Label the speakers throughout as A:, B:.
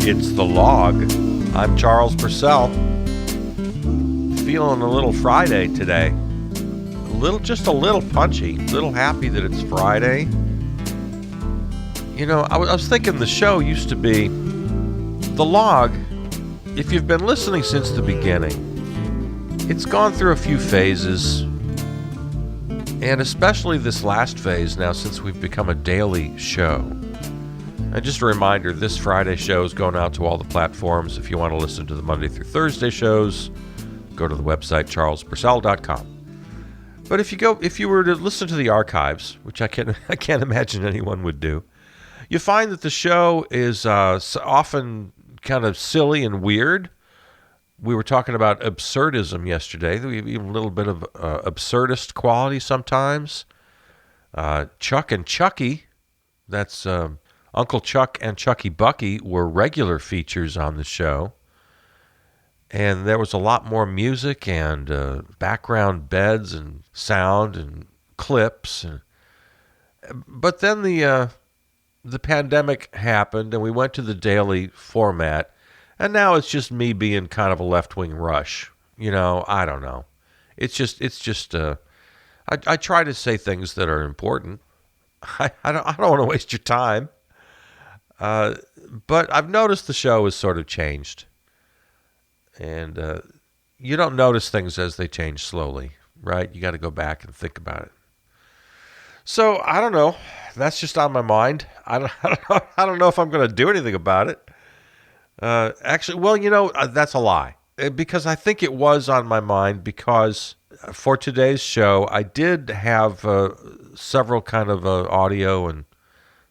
A: It's The Log. I'm Charles Purcell. Feeling a little Friday today. Just a little punchy. A little happy that it's Friday. You know, I was thinking the show used to be The Log. If you've been listening since the beginning, it's gone through a few phases. And especially this last phase now since we've become a daily show. And just a reminder, this Friday show is going out to all the platforms. If you want to listen to the Monday through Thursday shows, go to the website charlespurcell.com. But if you were to listen to the archives, which I can't imagine anyone would do, you find that the show is often kind of silly and weird. We were talking about absurdism yesterday. We have a little bit of absurdist quality sometimes. Chuck and Chucky, that's Uncle Chuck and Chucky Bucky were regular features on the show. And there was a lot more music and background beds and sound and clips. But then the pandemic happened and we went to the daily format. And now it's just me being kind of a left-wing Rush. You know, I don't know. It's just I try to say things that are important. I don't want to waste your time. But I've noticed the show has sort of changed. And you don't notice things as they change slowly, right? You got to go back and think about it. So, I don't know. That's just on my mind. I don't know if I'm going to do anything about it. Actually, well, you know, that's a lie. Because I think it was on my mind because for today's show, I did have several kind of audio and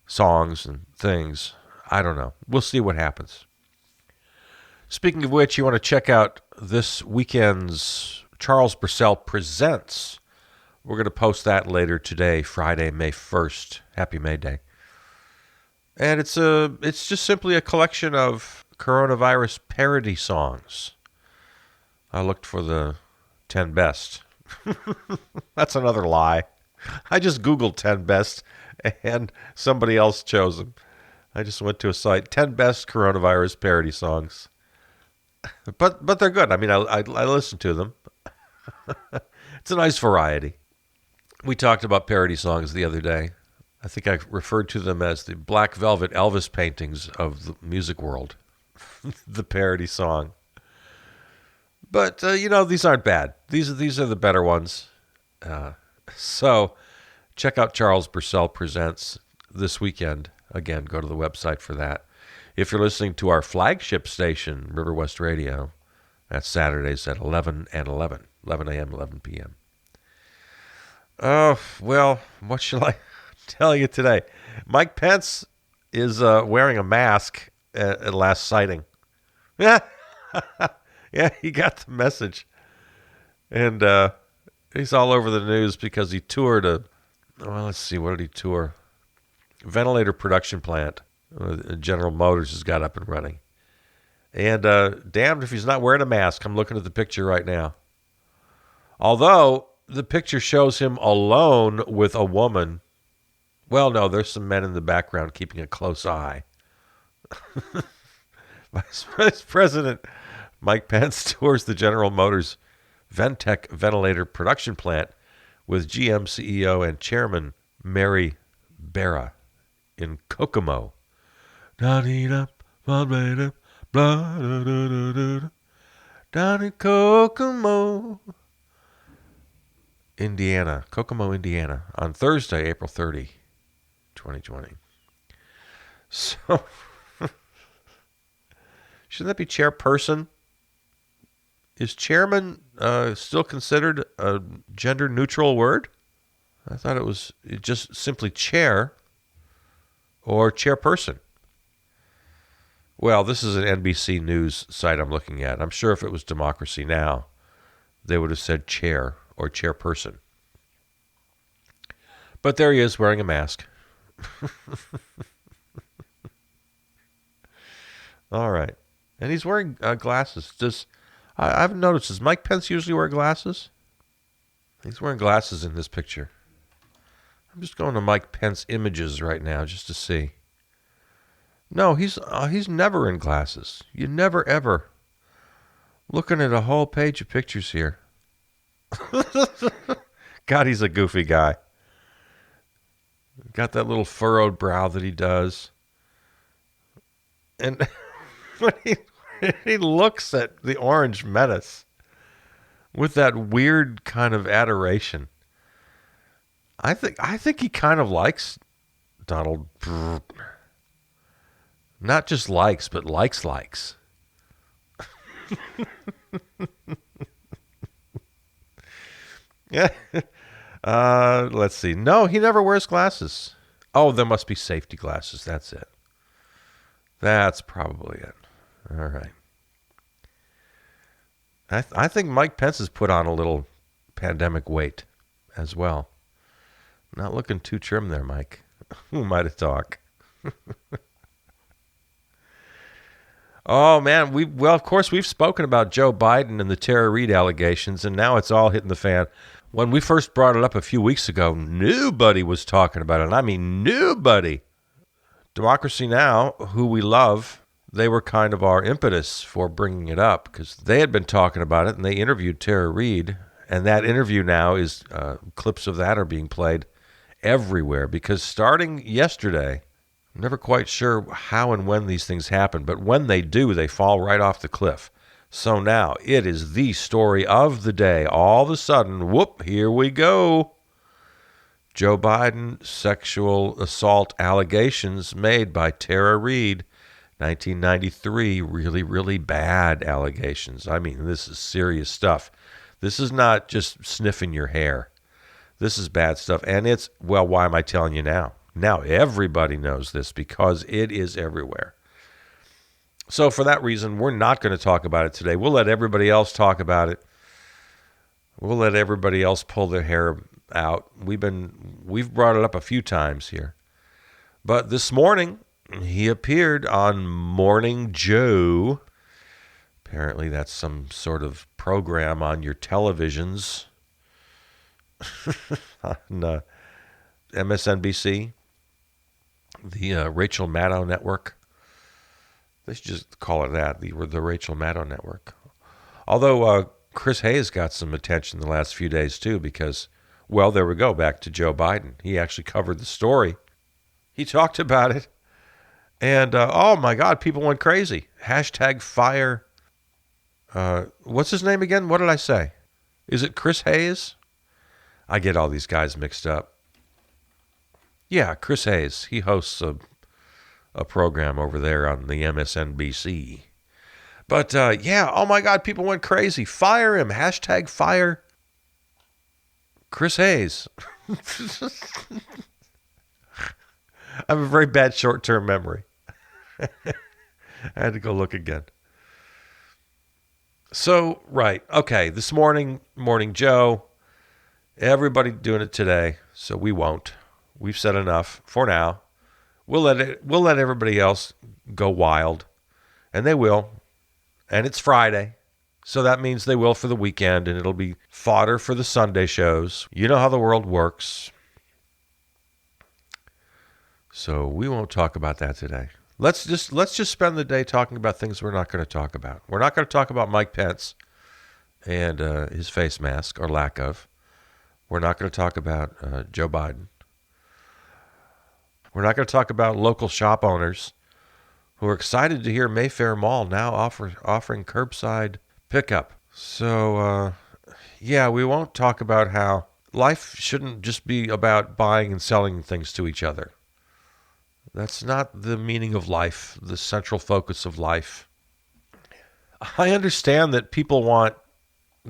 A: songs and things. I don't know. We'll see what happens. Speaking of which, you want to check out this weekend's Charles Purcell Presents. We're going to post that later today, Friday, May 1st. Happy May Day. And it's just simply a collection of coronavirus parody songs. I looked for the 10 best. That's another lie. I just Googled 10 best and somebody else chose them. I just went to a site, 10 best coronavirus parody songs. But they're good. I mean, I listen to them. It's a nice variety. We talked about parody songs the other day. I think I referred to them as the Black Velvet Elvis paintings of the music world. The parody song. But, you know, these aren't bad. These are the better ones. So check out Charles Purcell Presents this weekend. Again, go to the website for that. If you're listening to our flagship station, River West Radio, that's Saturdays at 11 a.m., 11 p.m. Oh, well, what shall I tell you today? Mike Pence is wearing a mask at last sighting. Yeah, yeah, he got the message. And he's all over the news because he toured let's see, what did he tour? Ventilator production plant. General Motors has got up and running. And damned if he's not wearing a mask. I'm looking at the picture right now. Although the picture shows him alone with a woman. Well, no, there's some men in the background keeping a close eye. Vice President Mike Pence tours the General Motors Ventec ventilator production plant with GM CEO and Chairman Mary Barra in Kokomo. Down in Kokomo, Indiana. Kokomo, Indiana. On Thursday, April 30, 2020. So, shouldn't that be chairperson? Is chairman still considered a gender-neutral word? I thought it was just simply chair or chairperson. Well, this is an NBC News site I'm looking at. I'm sure if it was Democracy Now!, they would have said chair or chairperson. But there he is wearing a mask. All right. And he's wearing glasses. I've noticed, does Mike Pence usually wear glasses? He's wearing glasses in this picture. I'm just going to Mike Pence images right now just to see. No, he's never in glasses. You never ever. Looking at a whole page of pictures here. God, he's a goofy guy. Got that little furrowed brow that he does. And when he looks at the Orange Menace with that weird kind of adoration. I think he kind of likes Donald. Not just likes, but likes. Yeah. Let's see. No, he never wears glasses. Oh, there must be safety glasses. That's it. That's probably it. All right. I think Mike Pence has put on a little pandemic weight as well. Not looking too trim there, Mike. Who am I to talk? Oh, man. Well, of course, we've spoken about Joe Biden and the Tara Reade allegations, and now it's all hitting the fan. When we first brought it up a few weeks ago, nobody was talking about it. I mean, nobody. Democracy Now!, who we love, they were kind of our impetus for bringing it up because they had been talking about it, and they interviewed Tara Reade, and that interview now is clips of that are being played everywhere because starting yesterday, I'm never quite sure how and when these things happen, but when they do, they fall right off the cliff. So now it is the story of the day. All of a sudden, whoop, here we go. Joe Biden, sexual assault allegations made by Tara Reade, 1993, really, really bad allegations. I mean, this is serious stuff. This is not just sniffing your hair. This is bad stuff. And it's, well, why am I telling you now? Now everybody knows this because it is everywhere. So for that reason, we're not going to talk about it today. We'll let everybody else talk about it. We'll let everybody else pull their hair out. We've brought it up a few times here. But this morning, he appeared on Morning Joe. Apparently that's some sort of program on your televisions. On MSNBC, the Rachel Maddow Network. They should just call it that, the Rachel Maddow Network. Although Chris Hayes got some attention the last few days too because, well, there we go, back to Joe Biden. He actually covered the story. He talked about it. And, oh my God, people went crazy. Hashtag fire. What's his name again? What did I say? Is it Chris Hayes? I get all these guys mixed up. Yeah, Chris Hayes. He hosts a program over there on the MSNBC. But, yeah, oh my God, people went crazy. Fire him. Hashtag fire Chris Hayes. I have a very bad short-term memory. I had to go look again. So, right. Okay, this morning, Morning Joe. Everybody doing it today, so we won't. We've said enough for now. We'll let everybody else go wild, and they will. And it's Friday, so that means they will for the weekend, and it'll be fodder for the Sunday shows. You know how the world works. So we won't talk about that today. Let's just spend the day talking about things we're not going to talk about. We're not going to talk about Mike Pence and his face mask or lack of. We're not going to talk about Joe Biden. We're not going to talk about local shop owners who are excited to hear Mayfair Mall now offering curbside pickup. So, yeah, we won't talk about how life shouldn't just be about buying and selling things to each other. That's not the meaning of life, the central focus of life. I understand that people want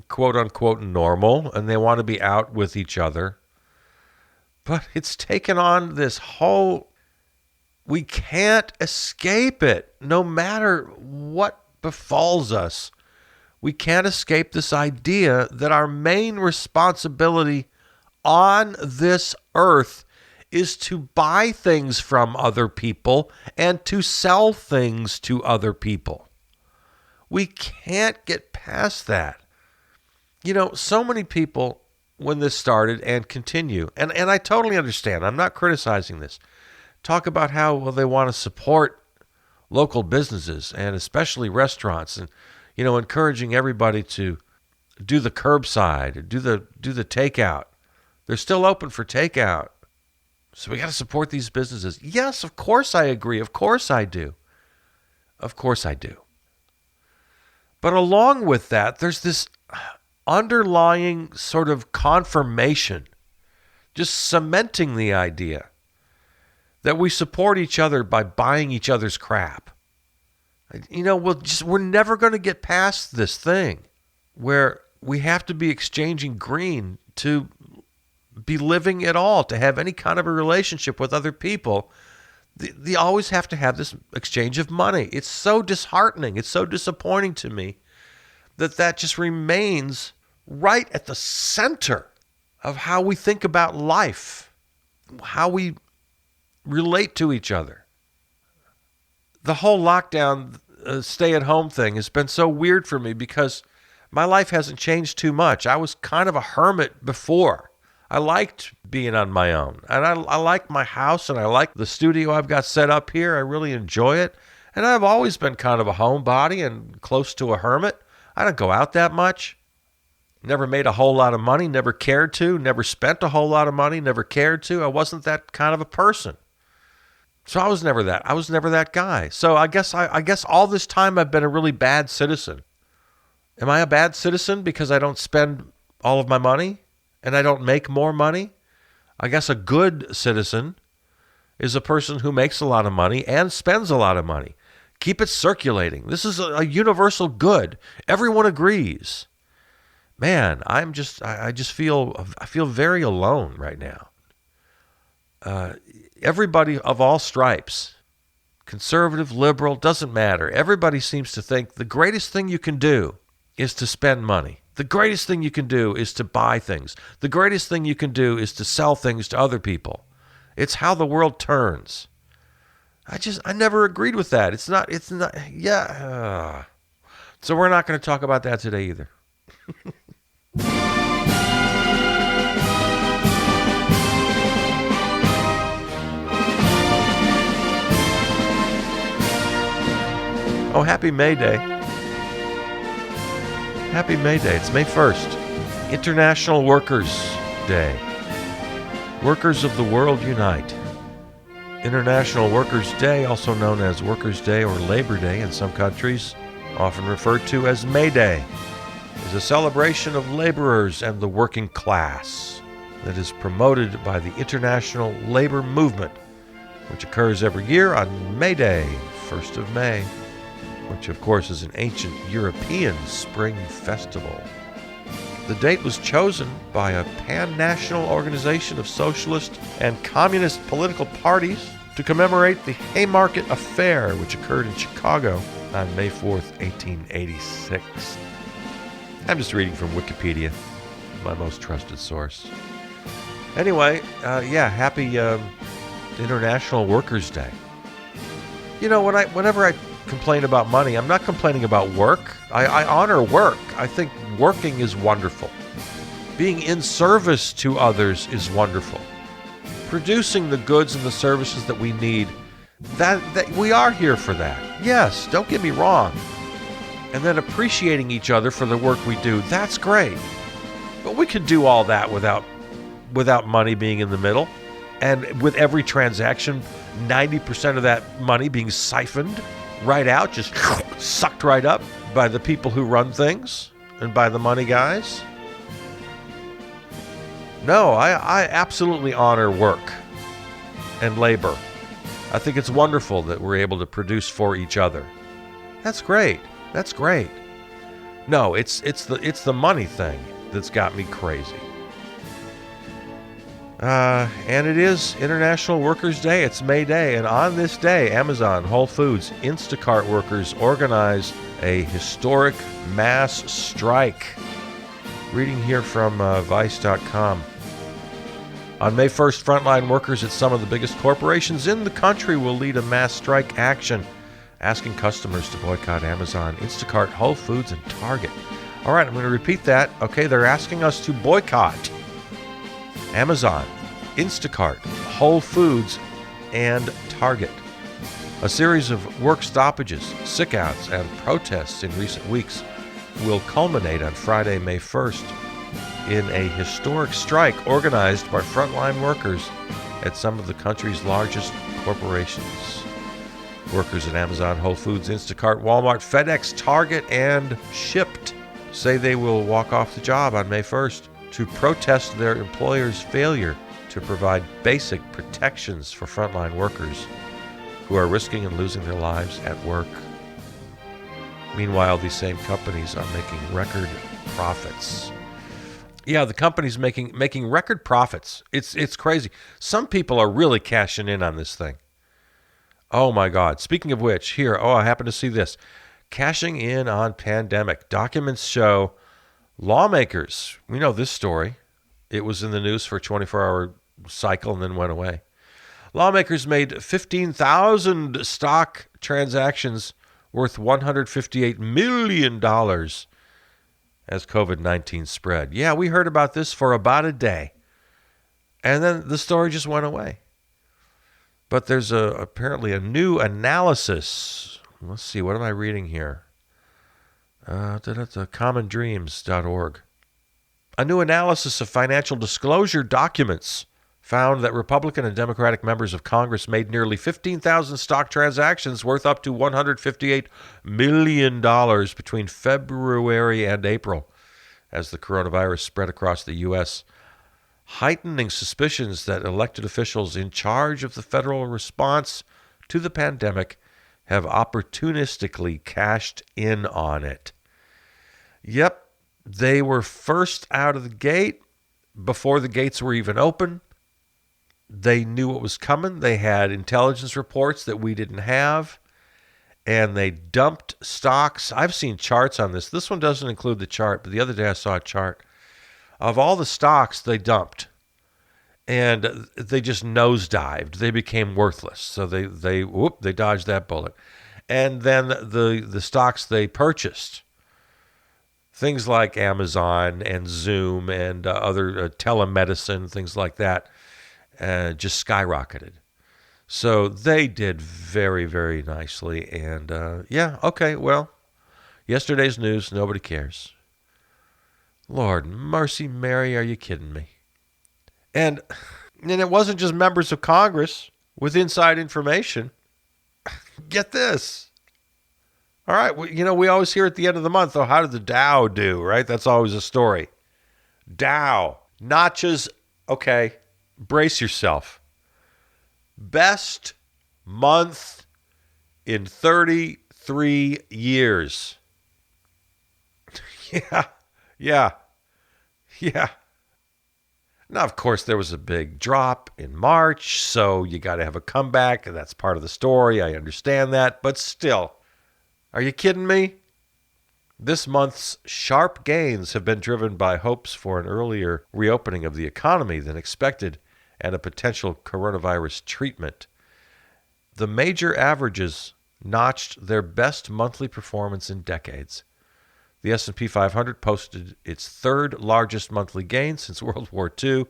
A: quote unquote normal and they want to be out with each other. But it's taken on this whole, we can't escape it. No matter what befalls us, we can't escape this idea that our main responsibility on this earth is to buy things from other people and to sell things to other people. We can't get past that. You know, so many people when this started and continue. And I totally understand. I'm not criticizing this. Talk about how well they want to support local businesses and especially restaurants, and encouraging everybody to do the curbside, do the takeout. They're still open for takeout. So we got to support these businesses. Yes, of course I agree. Of course I do. Of course I do. But along with that, there's this underlying sort of confirmation, just cementing the idea that we support each other by buying each other's crap. We're never going to get past this thing where we have to be exchanging green to be living at all, to have any kind of a relationship with other people. They always have to have this exchange of money. It's so disheartening. It's so disappointing to me that just remains right at the center of how we think about life, how we relate to each other. The whole lockdown, stay-at-home thing has been so weird for me because my life hasn't changed too much. I was kind of a hermit before. I liked being on my own, and I like my house, and I like the studio I've got set up here. I really enjoy it, and I've always been kind of a homebody and close to a hermit. I don't go out that much. Never made a whole lot of money, never cared to, never spent a whole lot of money, never cared to. I wasn't that kind of a person. So I was never that. I was never that guy. So I guess all this time I've been a really bad citizen. Am I a bad citizen because I don't spend all of my money and I don't make more money? I guess a good citizen is a person who makes a lot of money and spends a lot of money. Keep it circulating. This is a universal good. Everyone agrees. Man, I just feel very alone right now. Everybody of all stripes, conservative, liberal, doesn't matter. Everybody seems to think the greatest thing you can do is to spend money. The greatest thing you can do is to buy things. The greatest thing you can do is to sell things to other people. It's how the world turns. I never agreed with that. It's not, yeah. So we're not going to talk about that today either. Oh, happy May Day. Happy May Day. It's May 1st. International Workers' Day. Workers of the world unite. International Workers' Day, also known as Workers' Day or Labor Day in some countries, often referred to as May Day, is a celebration of laborers and the working class that is promoted by the International Labor Movement, which occurs every year on May Day, 1st of May. Which of course is an ancient European spring festival. The date was chosen by a pan-national organization of socialist and communist political parties to commemorate the Haymarket Affair, which occurred in Chicago on May 4th, 1886. I'm just reading from Wikipedia, my most trusted source. Anyway, happy International Workers' Day. Whenever I complain about money, I'm not complaining about work. I honor work. I think working is wonderful. Being in service to others is wonderful. Producing the goods and the services that we need, that we are here for that. Yes, don't get me wrong. And then appreciating each other for the work we do, that's great. But we can do all that without money being in the middle, and with every transaction, 90% of that money being siphoned right out, just sucked right up by the people who run things and by the money guys. No, I absolutely honor work and labor. I think it's wonderful that we're able to produce for each other. That's great. That's great. No, it's the money thing that's got me crazy. And it is International Workers' Day. It's May Day. And on this day, Amazon, Whole Foods, Instacart workers organized a historic mass strike. Reading here from Vice.com. On May 1st, frontline workers at some of the biggest corporations in the country will lead a mass strike action, asking customers to boycott Amazon, Instacart, Whole Foods, and Target. All right, I'm going to repeat that. Okay, they're asking us to boycott Amazon, Instacart, Whole Foods, and Target. A series of work stoppages, sickouts, and protests in recent weeks will culminate on Friday, May 1st, in a historic strike organized by frontline workers at some of the country's largest corporations. Workers at Amazon, Whole Foods, Instacart, Walmart, FedEx, Target, and Shipt say they will walk off the job on May 1st to protest their employer's failure to provide basic protections for frontline workers who are risking and losing their lives at work. Meanwhile, these same companies are making record profits. Yeah, the company's making record profits. It's crazy. Some people are really cashing in on this thing. Oh my God. Speaking of which, here, I happen to see this. Cashing in on pandemic. Documents show lawmakers. We know this story. It was in the news for a 24-hour cycle and then went away. Lawmakers made 15,000 stock transactions worth $158 million as COVID-19 spread. Yeah, we heard about this for about a day. And then the story just went away. But there's apparently a new analysis. Let's see, what am I reading here? commondreams.org. A new analysis of financial disclosure documents found that Republican and Democratic members of Congress made nearly 15,000 stock transactions worth up to $158 million between February and April as the coronavirus spread across the U.S., heightening suspicions that elected officials in charge of the federal response to the pandemic have opportunistically cashed in on it. Yep, they were first out of the gate before the gates were even open. They knew what was coming. They had intelligence reports that we didn't have, and they dumped stocks. I've seen charts on this. This one doesn't include the chart, but the other day I saw a chart of all the stocks they dumped, and they just nosedived. They became worthless. So they dodged that bullet. And then the stocks they purchased, things like Amazon and Zoom and other telemedicine, things like that, just skyrocketed. So they did very, very nicely. And yesterday's news, nobody cares. Lord mercy, Mary, are you kidding me? And it wasn't just members of Congress with inside information. Get this. All right, we always hear at the end of the month, how did the Dow do, right? That's always a story. Dow notches, okay, brace yourself. Best month in 33 years. Yeah. Now, of course, there was a big drop in March, so you got to have a comeback, and that's part of the story. I understand that, but still, are you kidding me? This month's sharp gains have been driven by hopes for an earlier reopening of the economy than expected and a potential coronavirus treatment. The major averages notched their best monthly performance in decades. The S&P 500 posted its third largest monthly gain since World War II,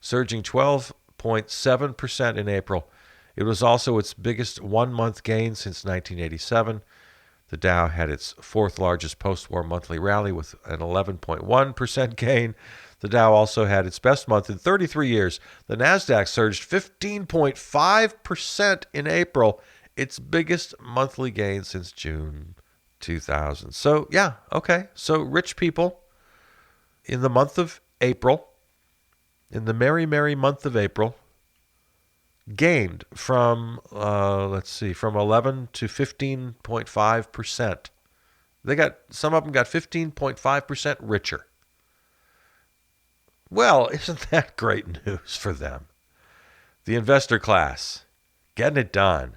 A: surging 12.7% in April. It was also its biggest one-month gain since 1987. The Dow had its fourth largest post-war monthly rally with an 11.1% gain. The Dow also had its best month in 33 years. The Nasdaq surged 15.5% in April, its biggest monthly gain since June 2000. So, yeah, okay. So rich people in the month of April, in the merry, merry month of April, gained from, from 11 to 15.5%. Some of them got 15.5% richer. Well, isn't that great news for them? The investor class, getting it done.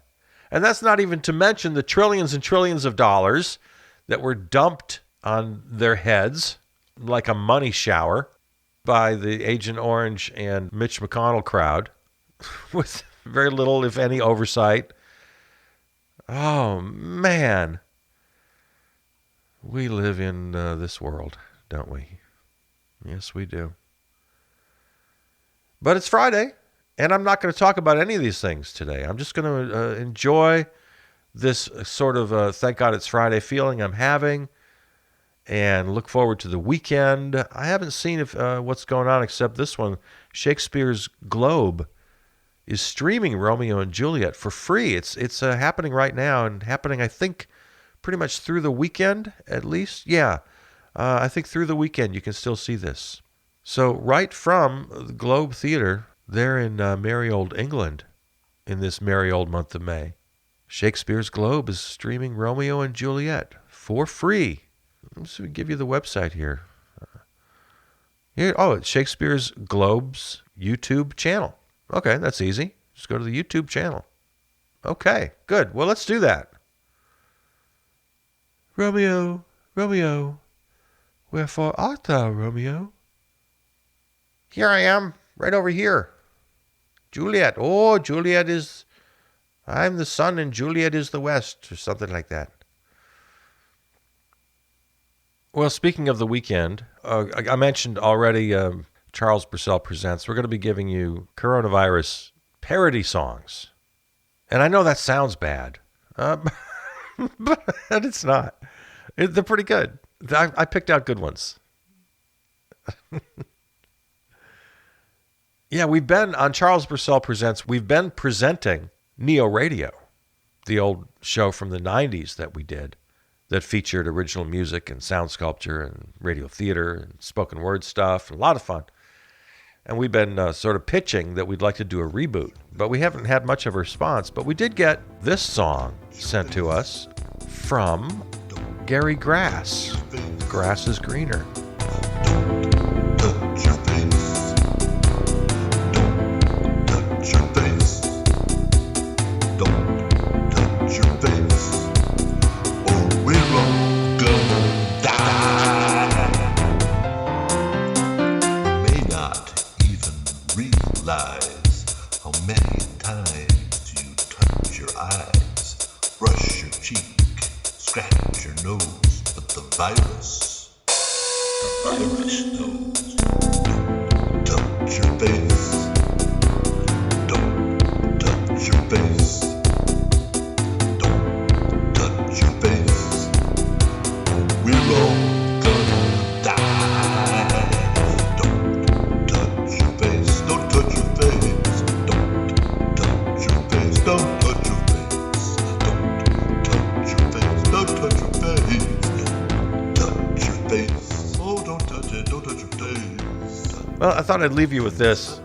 A: And that's not even to mention the trillions and trillions of dollars that were dumped on their heads like a money shower by the Agent Orange and Mitch McConnell crowd with very little, if any, oversight. Oh, man. We live in this world, don't we? Yes, we do. But it's Friday, and I'm not going to talk about any of these things today. I'm just going to enjoy this sort of thank God it's Friday feeling I'm having and look forward to the weekend. I haven't seen what's going on except this one. Shakespeare's Globe is streaming Romeo and Juliet for free. It's happening right now and happening, I think, pretty much through the weekend at least. Yeah, I think through the weekend you can still see this. So right from the Globe Theater there in merry old England in this merry old month of May, Shakespeare's Globe is streaming Romeo and Juliet for free. Let's give you the website here. It's Shakespeare's Globe's YouTube channel. Okay, that's easy. Just go to the YouTube channel. Okay, good. Well, let's do that. Romeo, Romeo, wherefore art thou, Romeo? Here I am, right over here. Juliet. Oh, Juliet is... I'm the sun and Juliet is the west, or something like that. Well, speaking of the weekend, I mentioned already Charles Purcell Presents. We're going to be giving you coronavirus parody songs. And I know that sounds bad, but it's not. They're pretty good. I picked out good ones. Yeah, we've been on Charles Purcell Presents. We've been presenting Neo Radio, the old show from the 90s that we did that featured original music and sound sculpture and radio theater and spoken word stuff. A lot of fun. And we've been sort of pitching that we'd like to do a reboot, but we haven't had much of a response. But we did get this song sent to us from Gary Grass. Grass is greener.
B: Touch your face. Don't touch your face. Don't touch your face. Or we're all gonna die. You may not even realize how many times you touch your eyes, brush your cheek, scratch your nose, but the virus knows. Don't touch your face. Don't touch your face. Don't touch your face. We're all gonna die. Don't touch your face. Don't touch your face. Don't touch your face. Don't touch your face. Don't touch your face. Don't touch your face. Touch your face. Oh, don't touch it. Don't touch your face.
A: Well, I thought I'd leave you with this.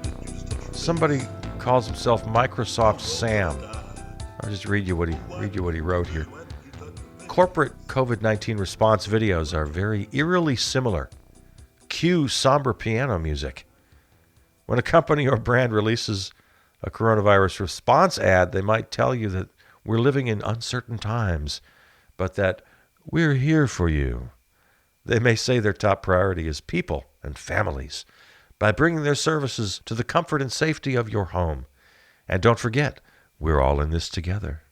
A: Somebody calls himself Microsoft Sam. I'll just read you what he wrote here. Corporate COVID-19 response videos are very eerily similar. Cue somber piano music. When a company or brand releases a coronavirus response ad, they might tell you that we're living in uncertain times, but that we're here for you. They may say their top priority is people and families by bringing their services to the comfort and safety of your home. And don't forget, we're all in this together.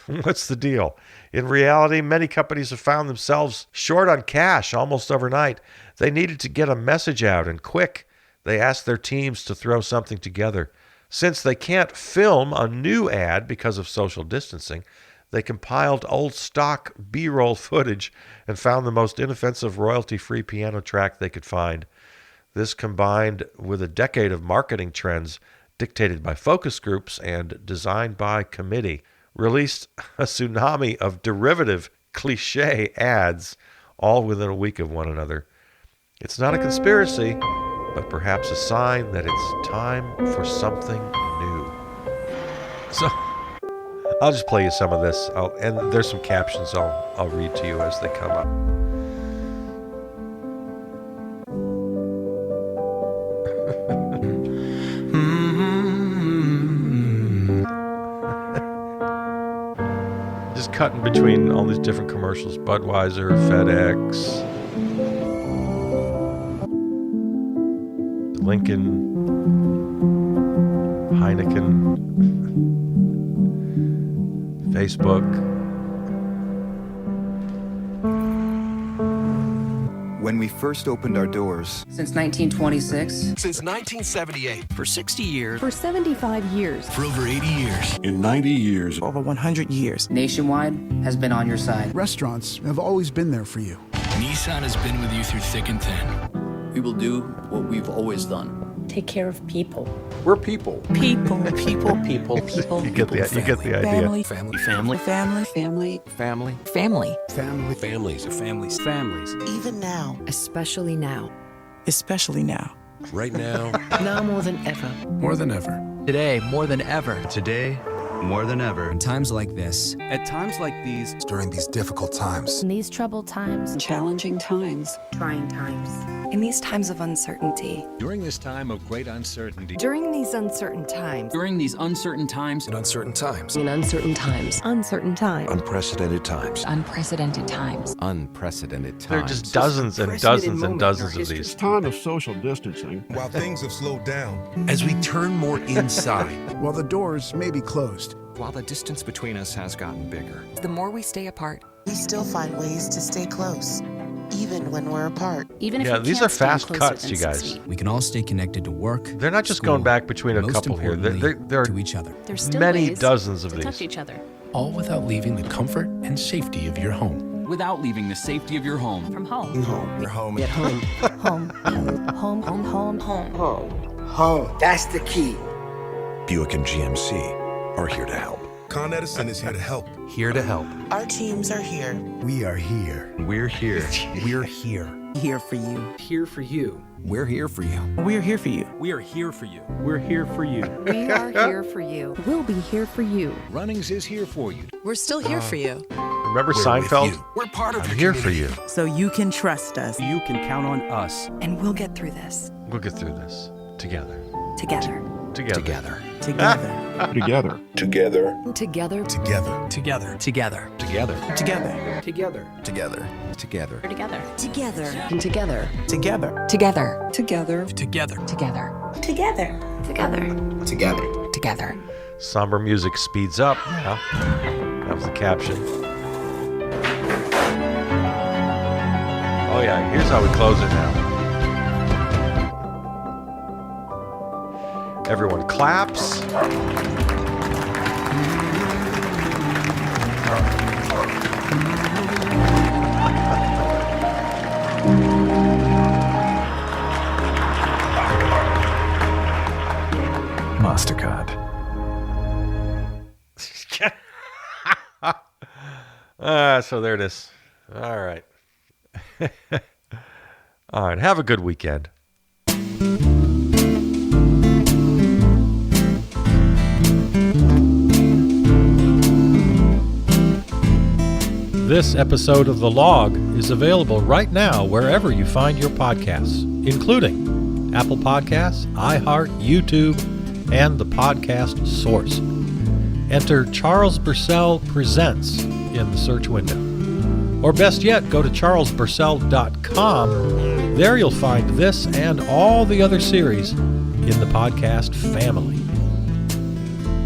A: What's the deal? In reality, many companies have found themselves short on cash almost overnight. They needed to get a message out, and quick. They asked their teams to throw something together. Since they can't film a new ad because of social distancing, they compiled old stock B-roll footage and found the most inoffensive royalty-free piano track they could find. This combined with a decade of marketing trends dictated by focus groups and designed by committee, released a tsunami of derivative cliche ads, all within a week of one another. It's not a conspiracy, but perhaps a sign that it's time for something new. So I'll just play you some of this, and there's some captions I'll read to you as they come up. Just cutting between all these different commercials. Budweiser, FedEx, Lincoln, Heineken, Facebook.
C: When we first opened our doors,
D: Since 1926.
E: Since 1978.
F: For 60 years.
G: For 75 years.
E: For over 80 years.
H: In 90 years.
F: Over 100 years.
D: Nationwide has been on your side.
I: Restaurants have always been there for you.
E: Nissan has been with you through thick and thin.
J: We will do what we've always done.
G: Take care of people.
H: We're people.
F: People.
J: People.
A: You get the idea.
F: Family.
E: Family.
F: Family. Family.
J: Family.
F: Family. Family.
I: Family.
E: Families are families. Families.
K: Even now.
G: Especially now.
F: Especially now.
E: Right now.
G: Now more than ever.
E: More than ever.
F: Today, more than ever.
L: Today, more than ever.
M: In times like this.
N: At times like these.
H: During these difficult times.
G: In these troubled times.
K: Challenging times.
G: Trying times.
K: In these times of uncertainty.
N: During this time of great uncertainty.
G: During these uncertain times.
F: During these uncertain times.
H: In uncertain times.
G: In uncertain times. Uncertain times.
H: Unprecedented times.
K: Unprecedented times.
N: Unprecedented times.
A: There are just dozens and dozens and dozens of these.
H: Time of social distancing.
B: While things have slowed down.
E: As we turn more inside.
I: While the doors may be closed.
L: While the distance between us has gotten bigger.
K: The more we stay apart, we still find ways to stay close, even when we're apart.
G: Even if
A: Yeah,
G: we
A: these
G: can't
A: are fast
G: stand closer
A: cuts,
G: than
A: you
G: 6
A: guys.
G: feet.
M: We can all stay connected to work.
A: They're not just
M: school,
A: going back between a
M: most
A: couple here.
M: importantly,
A: There
M: to
A: are
M: each other.
G: There's still
A: many
G: ways
A: dozens of
G: to
A: these.
G: touch each other.
E: All without leaving the comfort and safety of your home.
F: Without leaving the safety of your home.
G: From home.
H: Home. Your home.
G: At home. Home. Home. Home. Home.
F: Home. That's the key.
H: Buick and GMC are here to help.
B: Con Edison is here to help.
E: Here to help.
K: Our teams are here.
I: We are here.
H: We're here.
M: We're here.
F: Here for you.
N: Here for you.
M: We're here for you.
F: We're here for you.
N: We are here for you.
I: We're here for you.
G: We are here for you. We'll be here for you.
N: Runnings is here for you.
K: We're still here for you.
A: Remember
H: We're
A: Seinfeld?
H: with you.
E: We're part of
A: I'm
E: your
A: here for
E: community.
A: you.
F: So you can trust us.
N: You can count on us.
K: And we'll get through this.
A: We'll get through this together.
K: Together.
A: Together.
F: Together.
H: Together.
K: Together.
B: Together.
G: Together.
H: Together.
F: Together.
E: Together.
F: Together.
N: Together.
H: Together.
N: Together.
G: Together.
K: Together.
G: And together.
F: Together.
K: Together. Together.
F: Together.
K: Together.
G: Together.
L: Together.
K: Together.
A: Somber music speeds up now. That was the caption. Oh yeah, here's how we close it now. Everyone claps.
H: MasterCard.
A: So there it is. All right. All right. Have a good weekend. This episode of The Log is available right now wherever you find your podcasts, including Apple Podcasts, iHeart, YouTube, and the podcast source. Enter Charles Burcell Presents in the search window. Or best yet, go to charlesburcell.com. There you'll find this and all the other series in the podcast family.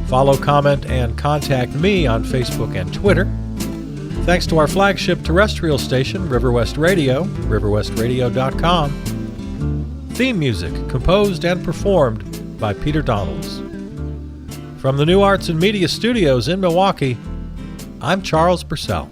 A: Follow, comment, and contact me on Facebook and Twitter. Thanks to our flagship terrestrial station, River West Radio, riverwestradio.com. Theme music composed and performed by Peter Donalds. From the New Arts and Media Studios in Milwaukee, I'm Charles Burcell.